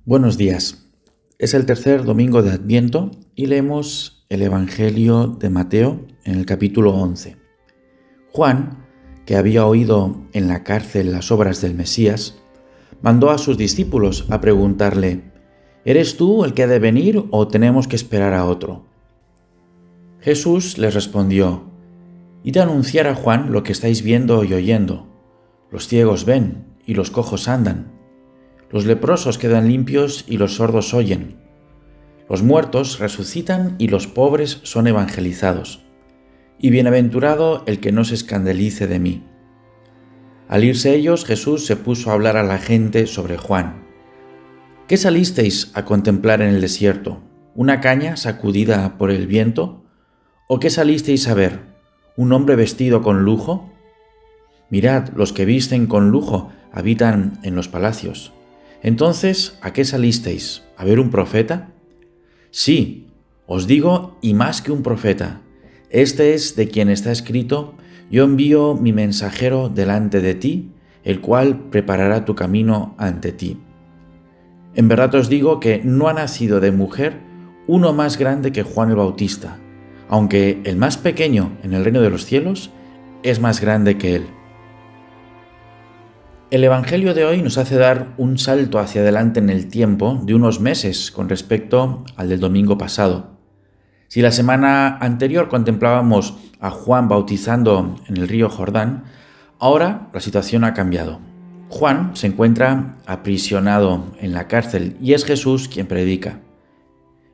Buenos días. Es el tercer domingo de Adviento y leemos el Evangelio de Mateo en el capítulo 11. Juan, que había oído en la cárcel las obras del Mesías, mandó a sus discípulos a preguntarle: ¿Eres tú el que ha de venir o tenemos que esperar a otro? Jesús les respondió: Id a anunciar a Juan lo que estáis viendo y oyendo. Los ciegos ven y los cojos andan. Los leprosos quedan limpios y los sordos oyen. Los muertos resucitan y los pobres son evangelizados. Y bienaventurado el que no se escandalice de mí. Al irse ellos, Jesús se puso a hablar a la gente sobre Juan. ¿Qué salisteis a contemplar en el desierto? ¿Una caña sacudida por el viento? ¿O qué salisteis a ver? ¿Un hombre vestido con lujo? Mirad, los que visten con lujo habitan en los palacios. Entonces, ¿a qué salisteis? ¿A ver un profeta? Sí, os digo, y más que un profeta. Este es de quien está escrito: Yo envío mi mensajero delante de ti, el cual preparará tu camino ante ti. En verdad os digo que no ha nacido de mujer uno más grande que Juan el Bautista, aunque el más pequeño en el reino de los cielos es más grande que él. El Evangelio de hoy nos hace dar un salto hacia adelante en el tiempo de unos meses con respecto al del domingo pasado. Si la semana anterior contemplábamos a Juan bautizando en el río Jordán, ahora la situación ha cambiado. Juan se encuentra aprisionado en la cárcel y es Jesús quien predica.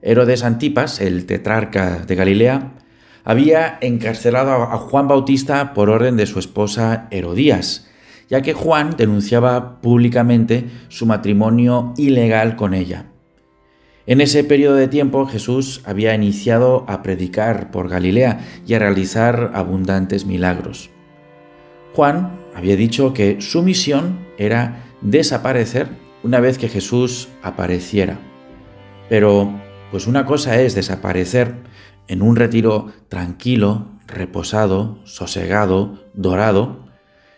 Herodes Antipas, el tetrarca de Galilea, había encarcelado a Juan Bautista por orden de su esposa Herodías, ya que Juan denunciaba públicamente su matrimonio ilegal con ella. En ese periodo de tiempo Jesús había iniciado a predicar por Galilea y a realizar abundantes milagros. Juan había dicho que su misión era desaparecer una vez que Jesús apareciera. Pero, pues una cosa es desaparecer en un retiro tranquilo, reposado, sosegado, dorado,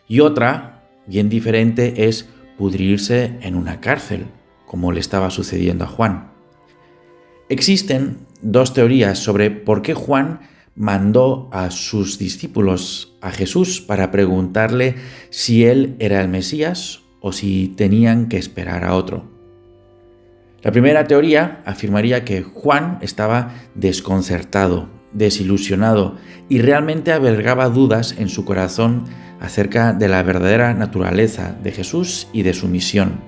y otra, bien diferente, es pudrirse en una cárcel, como le estaba sucediendo a Juan. Existen dos teorías sobre por qué Juan mandó a sus discípulos a Jesús para preguntarle si él era el Mesías o si tenían que esperar a otro. La primera teoría afirmaría que Juan estaba desconcertado, desilusionado y realmente albergaba dudas en su corazón acerca de la verdadera naturaleza de Jesús y de su misión.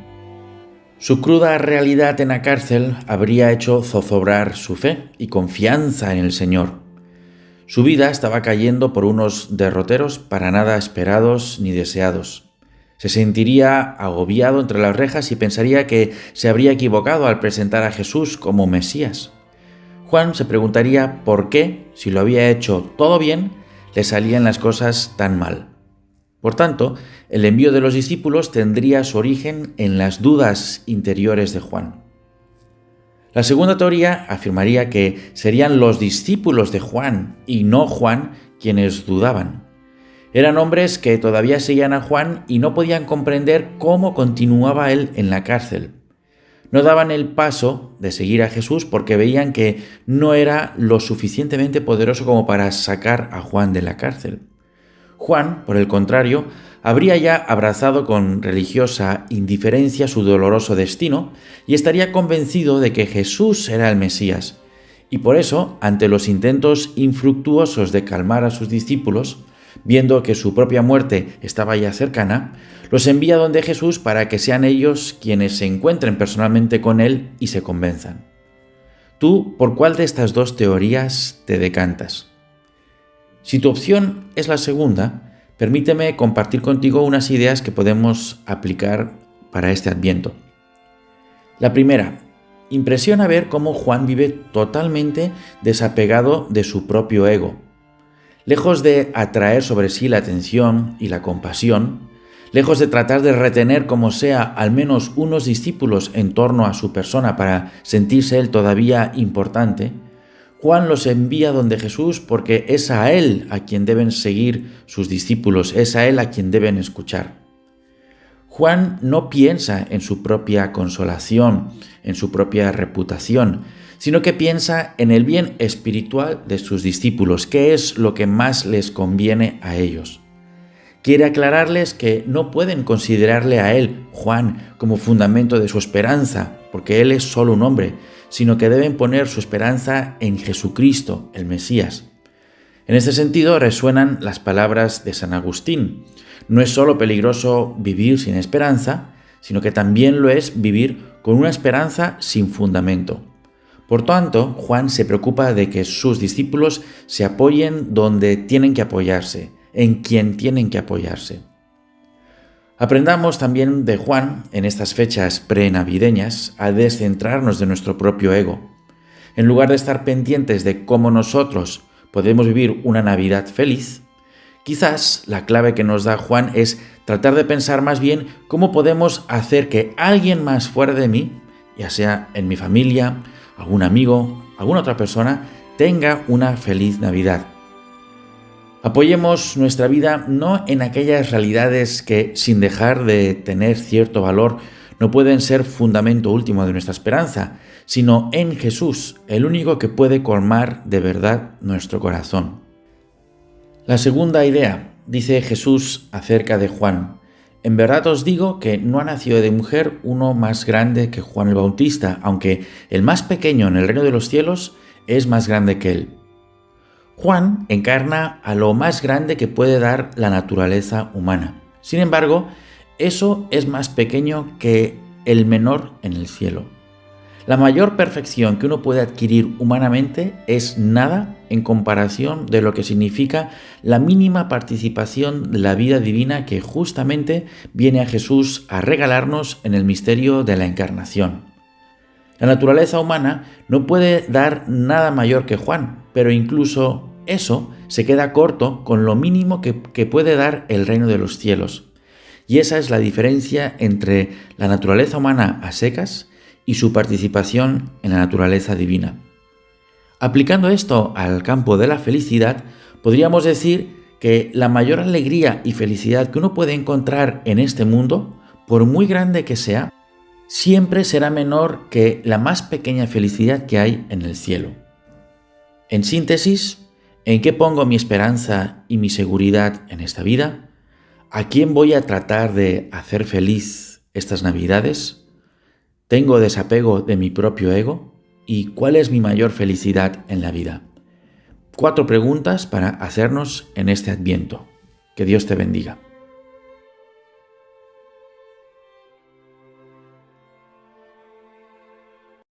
Su cruda realidad en la cárcel habría hecho zozobrar su fe y confianza en el Señor. Su vida estaba cayendo por unos derroteros para nada esperados ni deseados. Se sentiría agobiado entre las rejas y pensaría que se habría equivocado al presentar a Jesús como Mesías. Juan se preguntaría por qué, si lo había hecho todo bien, le salían las cosas tan mal. Por tanto, el envío de los discípulos tendría su origen en las dudas interiores de Juan. La segunda teoría afirmaría que serían los discípulos de Juan y no Juan quienes dudaban. Eran hombres que todavía seguían a Juan y no podían comprender cómo continuaba él en la cárcel. No daban el paso de seguir a Jesús porque veían que no era lo suficientemente poderoso como para sacar a Juan de la cárcel. Juan, por el contrario, habría ya abrazado con religiosa indiferencia su doloroso destino y estaría convencido de que Jesús era el Mesías. Y por eso, ante los intentos infructuosos de calmar a sus discípulos, viendo que su propia muerte estaba ya cercana, los envía donde Jesús para que sean ellos quienes se encuentren personalmente con él y se convenzan. ¿Tú por cuál de estas dos teorías te decantas? Si tu opción es la segunda, permíteme compartir contigo unas ideas que podemos aplicar para este Adviento. La primera, impresiona ver cómo Juan vive totalmente desapegado de su propio ego. Lejos de atraer sobre sí la atención y la compasión, lejos de tratar de retener como sea al menos unos discípulos en torno a su persona para sentirse él todavía importante, Juan los envía donde Jesús porque es a él a quien deben seguir sus discípulos, es a él a quien deben escuchar. Juan no piensa en su propia consolación, en su propia reputación, sino que piensa en el bien espiritual de sus discípulos, qué es lo que más les conviene a ellos. Quiere aclararles que no pueden considerarle a él, Juan, como fundamento de su esperanza, porque él es solo un hombre, sino que deben poner su esperanza en Jesucristo, el Mesías. En este sentido resuenan las palabras de San Agustín. No es solo peligroso vivir sin esperanza, sino que también lo es vivir con una esperanza sin fundamento. Por tanto, Juan se preocupa de que sus discípulos se apoyen donde tienen que apoyarse, en quien tienen que apoyarse. Aprendamos también de Juan, en estas fechas prenavideñas, a descentrarnos de nuestro propio ego. En lugar de estar pendientes de cómo nosotros podemos vivir una Navidad feliz, quizás la clave que nos da Juan es tratar de pensar más bien cómo podemos hacer que alguien más fuera de mí, ya sea en mi familia, algún amigo, alguna otra persona, tenga una feliz Navidad. Apoyemos nuestra vida no en aquellas realidades que, sin dejar de tener cierto valor, no pueden ser fundamento último de nuestra esperanza, sino en Jesús, el único que puede colmar de verdad nuestro corazón. La segunda idea, dice Jesús acerca de Juan: en verdad os digo que no ha nacido de mujer uno más grande que Juan el Bautista, aunque el más pequeño en el reino de los cielos es más grande que él. Juan encarna a lo más grande que puede dar la naturaleza humana. Sin embargo, eso es más pequeño que el menor en el cielo. La mayor perfección que uno puede adquirir humanamente es nada en comparación de lo que significa la mínima participación de la vida divina que justamente viene a Jesús a regalarnos en el misterio de la encarnación. La naturaleza humana no puede dar nada mayor que Juan, pero incluso eso se queda corto con lo mínimo que puede dar el reino de los cielos. Y esa es la diferencia entre la naturaleza humana a secas y su participación en la naturaleza divina. Aplicando esto al campo de la felicidad, podríamos decir que la mayor alegría y felicidad que uno puede encontrar en este mundo, por muy grande que sea, siempre será menor que la más pequeña felicidad que hay en el cielo. En síntesis, ¿en qué pongo mi esperanza y mi seguridad en esta vida? ¿A quién voy a tratar de hacer feliz estas Navidades? ¿Tengo desapego de mi propio ego? ¿Y cuál es mi mayor felicidad en la vida? 4 preguntas para hacernos en este Adviento. Que Dios te bendiga.